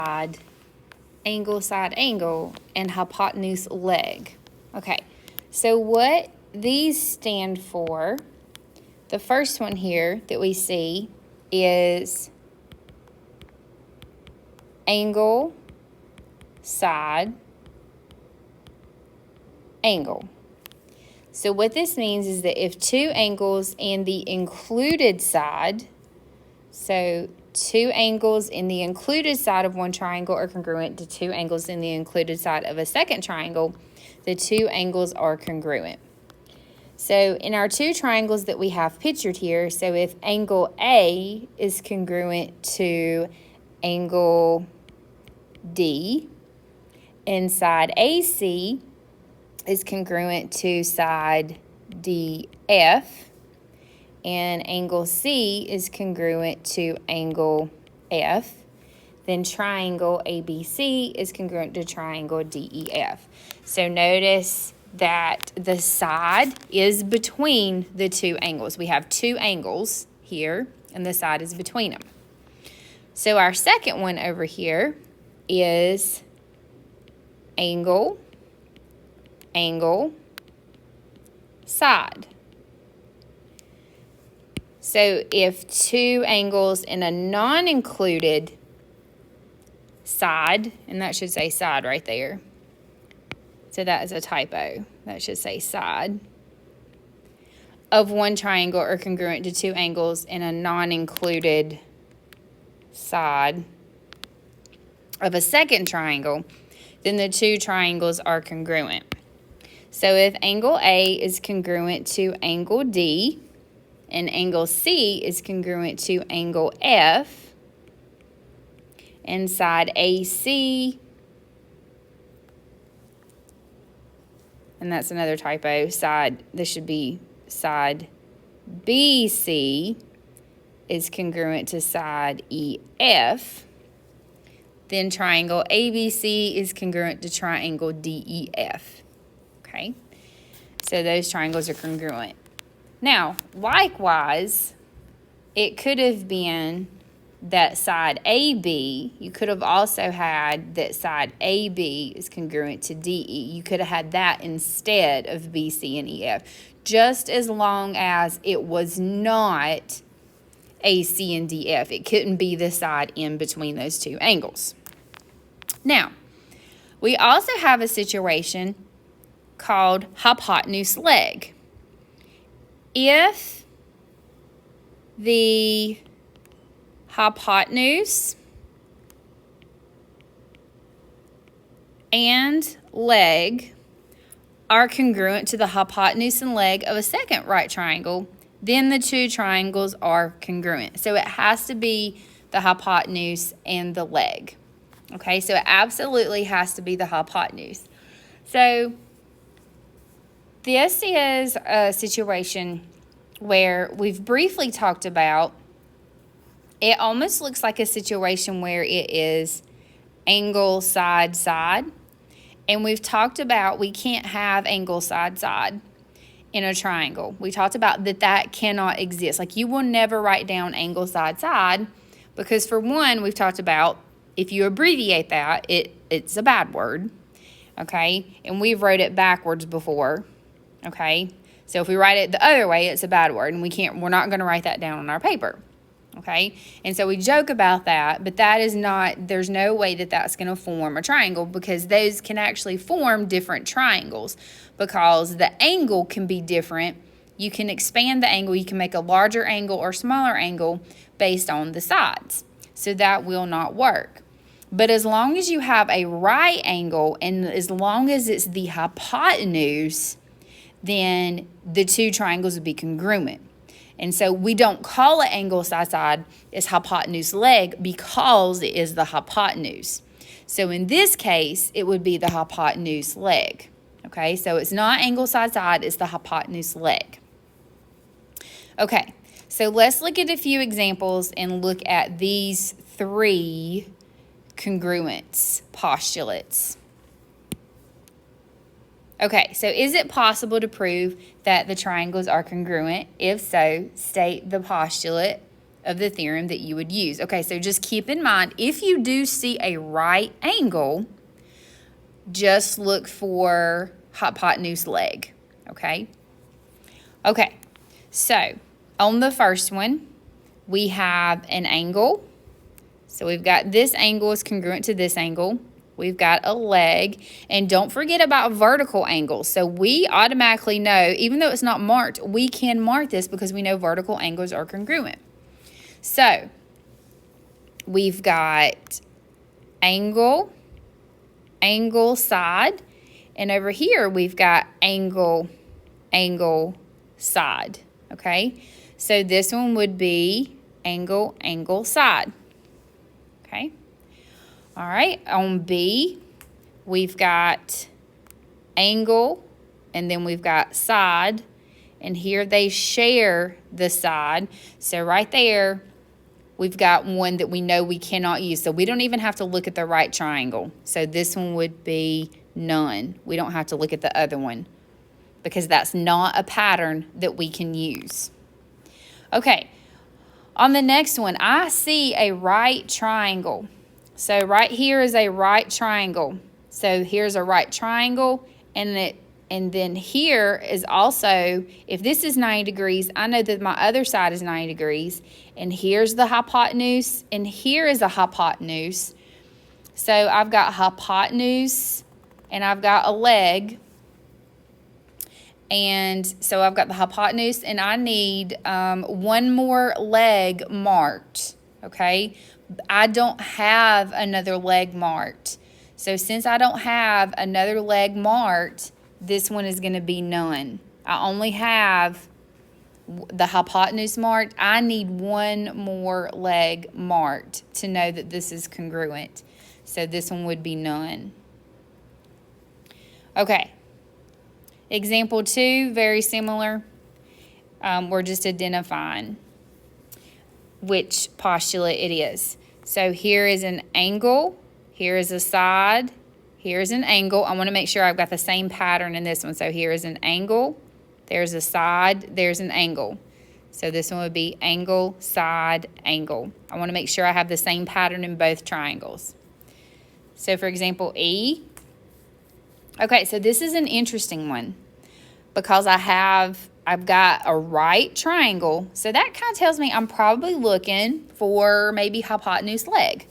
side, angle, and hypotenuse leg. Okay, so what these stand for, the first one here that we see is angle, side, angle. So what this means is that if two angles in the included side, so two angles in the included side of one triangle are congruent to two angles in the included side of a second triangle, the two angles are congruent. So in our two triangles that we have pictured here, so if angle A is congruent to angle D, and side AC is congruent to side DF, and angle C is congruent to angle F, then triangle ABC is congruent to triangle DEF. So notice that the side is between the two angles. We have two angles here, and the side is between them. So our second one over here is angle, angle, side. So if two angles in a non-included side, and that should say side right there. So that is a typo. That should say side. Of one triangle are congruent to two angles in a non-included side of a second triangle, then the two triangles are congruent. So if angle A is congruent to angle D, and angle C is congruent to angle F, and side AC, and that's another typo, this should be side BC is congruent to side EF, then triangle ABC is congruent to triangle DEF. Okay, so those triangles are congruent. Now, likewise, it could have been that side AB, you could have also had that side AB is congruent to DE. You could have had that instead of BC and EF, just as long as it was not AC and DF. It couldn't be the side in between those two angles. Now, we also have a situation called hypotenuse leg. If the hypotenuse and leg are congruent to the hypotenuse and leg of a second right triangle, then the two triangles are congruent. So it has to be the hypotenuse and the leg. Okay, so it absolutely has to be the hypotenuse. So this is a situation where we've briefly talked about, it almost looks like a situation where it is angle, side, side. And we've talked about we can't have angle, side, side in a triangle. We talked about that cannot exist. Like, you will never write down angle, side, side, because for one, we've talked about if you abbreviate that, it's a bad word, okay? And we've wrote it backwards before, okay? So if we write it the other way, it's a bad word, and we're not going to write that down on our paper, okay? And so we joke about that, but that is not, there's no way that that's going to form a triangle, because those can actually form different triangles, because the angle can be different. You can expand the angle, you can make a larger angle or smaller angle based on the sides. So that will not work. But as long as you have a right angle, and as long as it's the hypotenuse, then the two triangles would be congruent. And so we don't call it angle, side, side. It's hypotenuse leg because it is the hypotenuse. So in this case, it would be the hypotenuse leg. Okay, so it's not angle, side, side. It's the hypotenuse leg. Okay, so let's look at a few examples and look at these three congruence postulates. Okay, so is it possible to prove that the triangles are congruent? If so, state the postulate of the theorem that you would use. Okay, so just keep in mind, if you do see a right angle, just look for hypotenuse leg, okay? Okay, so on the first one, we have an angle. So we've got this angle is congruent to this angle. We've got a leg. And don't forget about vertical angles. So we automatically know, even though it's not marked, we can mark this because we know vertical angles are congruent. So we've got angle, angle, side. And over here, we've got angle, angle, side. Okay? So this one would be angle, angle, side. Okay. All right. On B, we've got angle, and then we've got side. And here they share the side. So right there, we've got one that we know we cannot use. So we don't even have to look at the right triangle. So this one would be none. We don't have to look at the other one because that's not a pattern that we can use. Okay. On the next one, I see a right triangle. So right here is a right triangle. So here's a right triangle, and then here is also, if this is 90 degrees, I know that my other side is 90 degrees, and here's the hypotenuse, and here is a hypotenuse. So I've got hypotenuse, and I've got a leg. And so I've got the hypotenuse, and I need one more leg marked, okay? I don't have another leg marked. So since I don't have another leg marked, this one is going to be none. I only have the hypotenuse marked. I need one more leg marked to know that this is congruent. So this one would be none. Okay. Example 2, very similar. We're just identifying which postulate it is. So here is an angle, here is a side, here is an angle. I want to make sure I've got the same pattern in this one. So here is an angle, there's a side, there's an angle. So this one would be angle, side, angle. I want to make sure I have the same pattern in both triangles. So for example, E. Okay, so this is an interesting one because I've got a right triangle. So that kind of tells me I'm probably looking for maybe hypotenuse leg.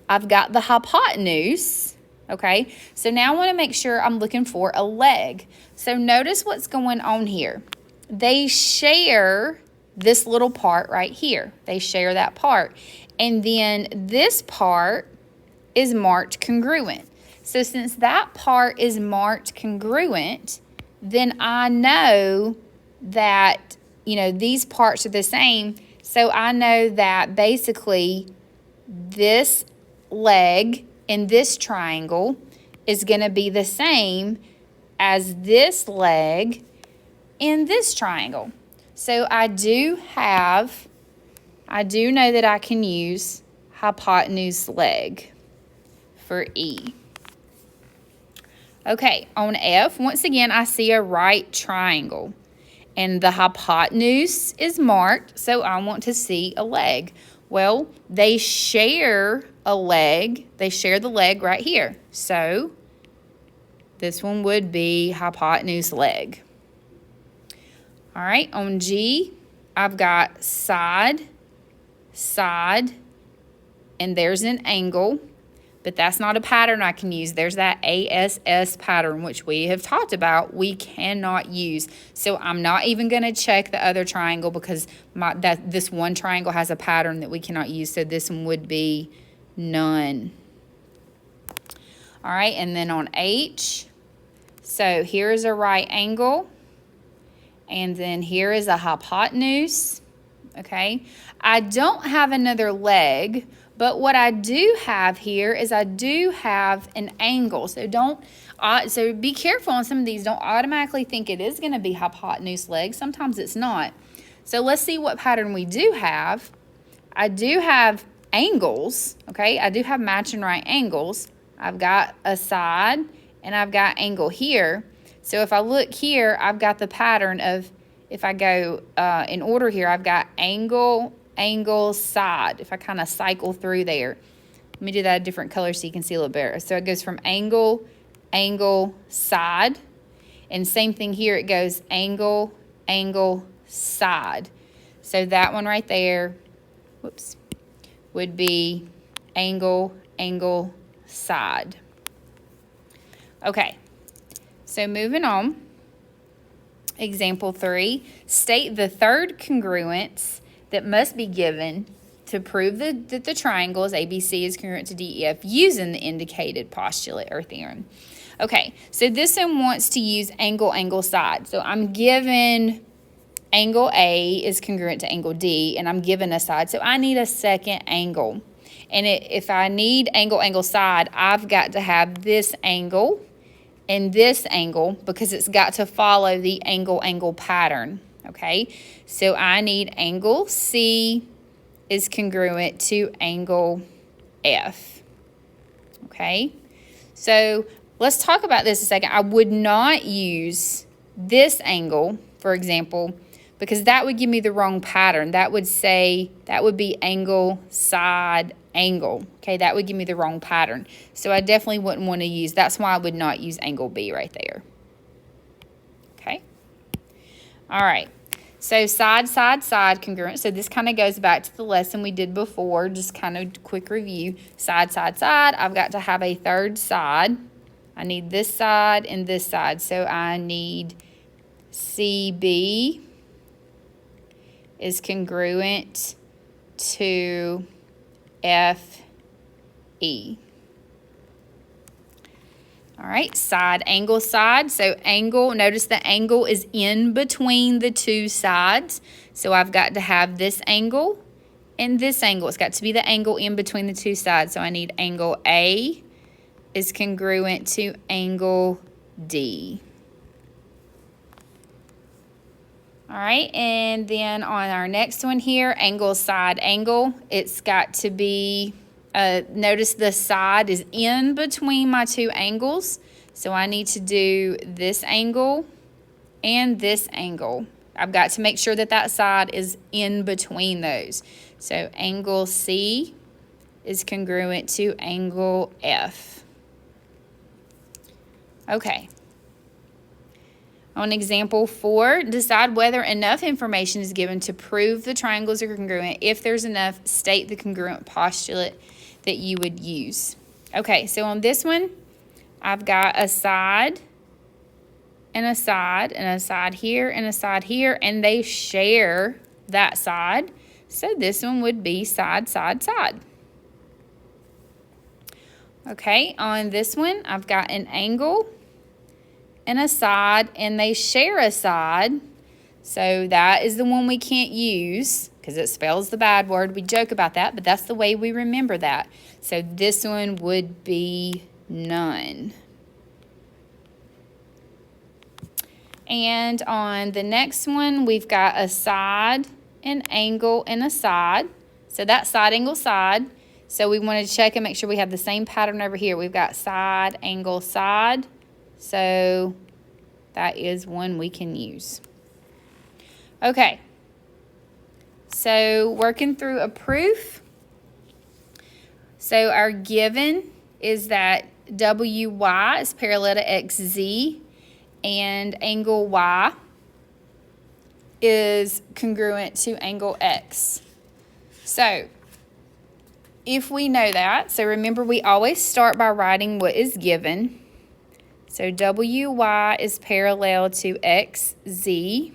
I've got the hypotenuse, okay? So now I want to make sure I'm looking for a leg. So notice what's going on here. They share this little part right here. They share that part. And then this part is marked congruent. So since that part is marked congruent, then I know that, these parts are the same. So I know that basically this leg in this triangle is going to be the same as this leg in this triangle. So I do know that I can use hypotenuse leg for E. Okay, on F, once again, I see a right triangle. And the hypotenuse is marked, so I want to see a leg. Well, they share a leg. They share the leg right here. So this one would be hypotenuse leg. All right, on G, I've got side, side, and there's an angle. But that's not a pattern I can use. There's that ASS pattern, which we have talked about, we cannot use. So I'm not even going to check the other triangle because this one triangle has a pattern that we cannot use. So this one would be none. All right, and then on H, so here is a right angle. And then here is a hypotenuse. Okay, I don't have another leg. But what I do have here is I do have an angle. So so be careful on some of these. Don't automatically think it is going to be hypotenuse leg. Sometimes it's not. So let's see what pattern we do have. I do have angles, okay? I do have matching right angles. I've got a side and I've got angle here. So if I look here, I've got the pattern of, if I go in order here, I've got angle, angle, side. If I kind of cycle through there. Let me do that a different color so you can see a little better. So it goes from angle, angle, side. And same thing here, it goes angle, angle, side. So that one right there, whoops, would be angle, angle, side. Okay, so moving on. Example 3, state the third congruence that must be given to prove that the triangles ABC is congruent to DEF using the indicated postulate or theorem. Okay, so this one wants to use angle, angle, side. So I'm given angle A is congruent to angle D, and I'm given a side. So I need a second angle. And if I need angle, angle, side, I've got to have this angle and this angle because it's got to follow the angle, angle pattern. Okay, so I need angle C is congruent to angle F. Okay, so let's talk about this a second. I would not use this angle, for example, because that would give me the wrong pattern. That would say, that would be angle, side, angle. Okay, that would give me the wrong pattern. So I definitely wouldn't want to use, that's why I would not use angle B right there. Okay, all right. So side, side, side congruent. So this kind of goes back to the lesson we did before, just kind of quick review. Side, side, side. I've got to have a third side. I need this side and this side. So I need CB is congruent to FE. All right, side, angle, side. So angle, notice the angle is in between the two sides. So I've got to have this angle and this angle. It's got to be the angle in between the two sides. So I need angle A is congruent to angle D. All right, and then on our next one here, angle, side, angle, it's got to be, notice the side is in between my two angles. So I need to do this angle and this angle. I've got to make sure that that side is in between those. So angle C is congruent to angle F. Okay. On example 4, decide whether enough information is given to prove the triangles are congruent. If there's enough, state the congruent postulate that you would use. Okay, so on this one, I've got a side and a side and a side here and a side here, and they share that side. So this one would be side, side, side. Okay, on this one, I've got an angle and a side, and they share a side. So that is the one we can't use because it spells the bad word. We joke about that, but that's the way we remember that. So this one would be none. And on the next one, we've got a side, an angle, and a side. So that's side, angle, side. So we want to check and make sure we have the same pattern over here. We've got side, angle, side. So that is one we can use. Okay. So working through a proof. So our given is that WY is parallel to XZ and angle Y is congruent to angle X. So if we know that, so remember we always start by writing what is given. So WY is parallel to XZ,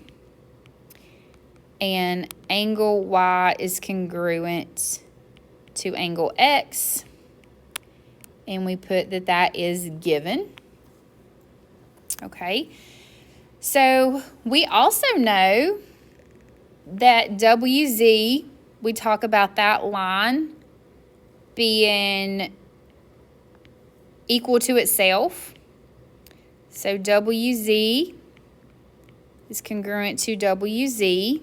and angle Y is congruent to angle X, and we put that that is given. Okay, so we also know that WZ, we talk about that line being equal to itself. So WZ is congruent to WZ,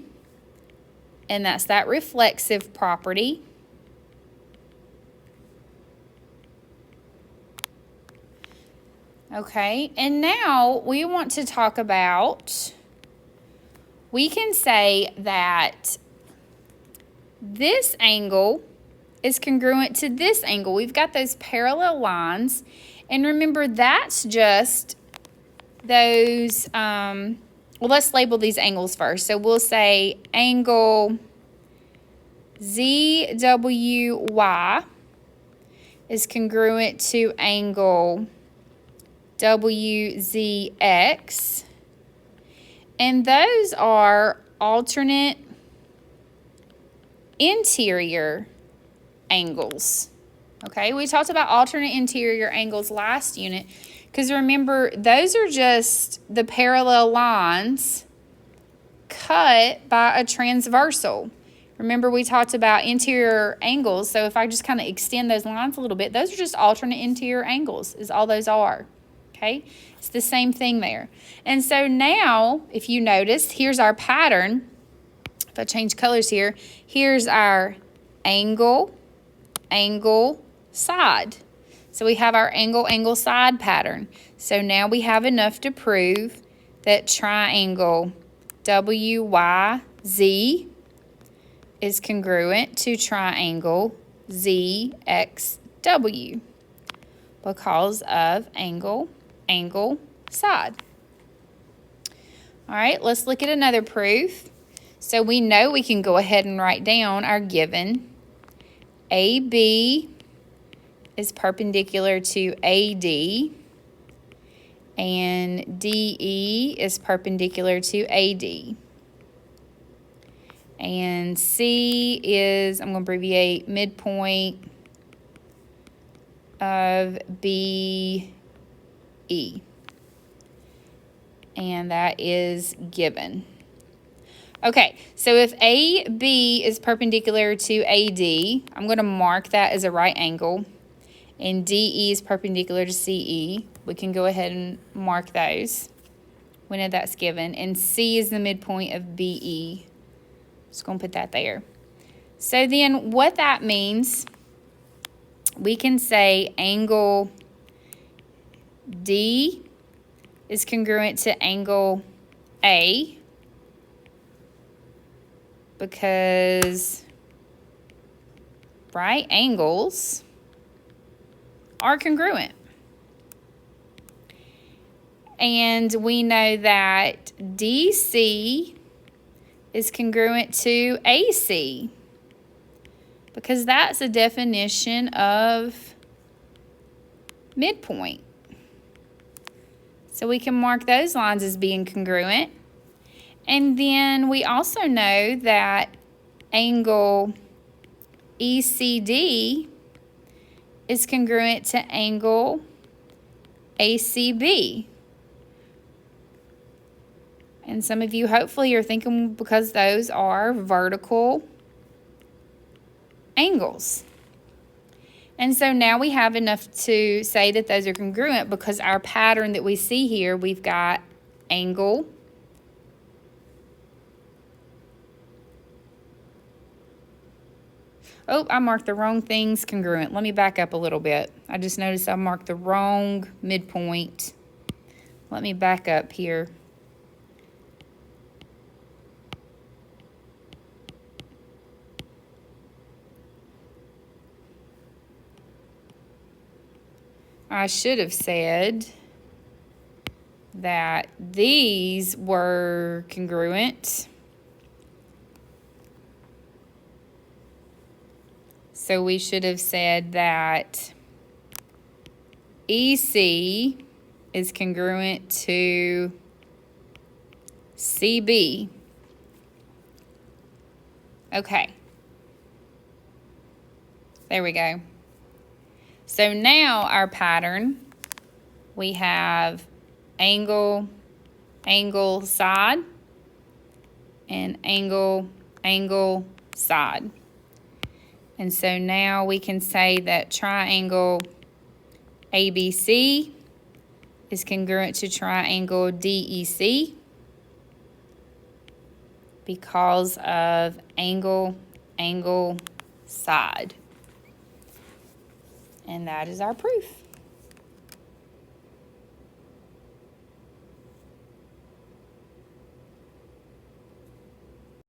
and that's that reflexive property. Okay, and now we want to talk about, we can say that this angle is congruent to this angle. We've got those parallel lines. And remember, that's just those, well, let's label these angles first. So we'll say angle ZWY is congruent to angle WZX. And those are alternate interior angles. Okay, we talked about alternate interior angles last unit because remember, those are just the parallel lines cut by a transversal. Remember, we talked about interior angles, so if I just kind of extend those lines a little bit, those are just alternate interior angles is all those are. Okay, it's the same thing there. And so now, if you notice, here's our pattern. If I change colors here, here's our angle, angle, side. So we have our angle, angle, side pattern. So now we have enough to prove that triangle WYZ is congruent to triangle ZXW because of angle, angle, side. All right, let's look at another proof. So we know we can go ahead and write down our given. AB is perpendicular to AD, and DE is perpendicular to AD. And C is, I'm going to abbreviate, midpoint of BE. And that is given. Okay, so if AB is perpendicular to AD, I'm going to mark that as a right angle. And DE is perpendicular to CE. We can go ahead and mark those. We know that's given. And C is the midpoint of BE. Just going to put that there. So then what that means, we can say angle D is congruent to angle A because right angles are congruent. And we know that DC is congruent to AC because that's a definition of midpoint. So we can mark those lines as being congruent. And then we also know that angle ECD is congruent to angle ACB. And some of you hopefully are thinking because those are vertical angles. And so now we have enough to say that those are congruent because our pattern that we see here, we've got angle, oh, I marked the wrong things congruent. Let me back up a little bit. I just noticed I marked the wrong midpoint. Let me back up here. I should have said that these were congruent. So we should have said that EC is congruent to CB. Okay. There we go. So now our pattern, we have angle, angle, side, and angle, angle, side. And so now we can say that triangle ABC is congruent to triangle DEC because of angle, angle, side. And that is our proof.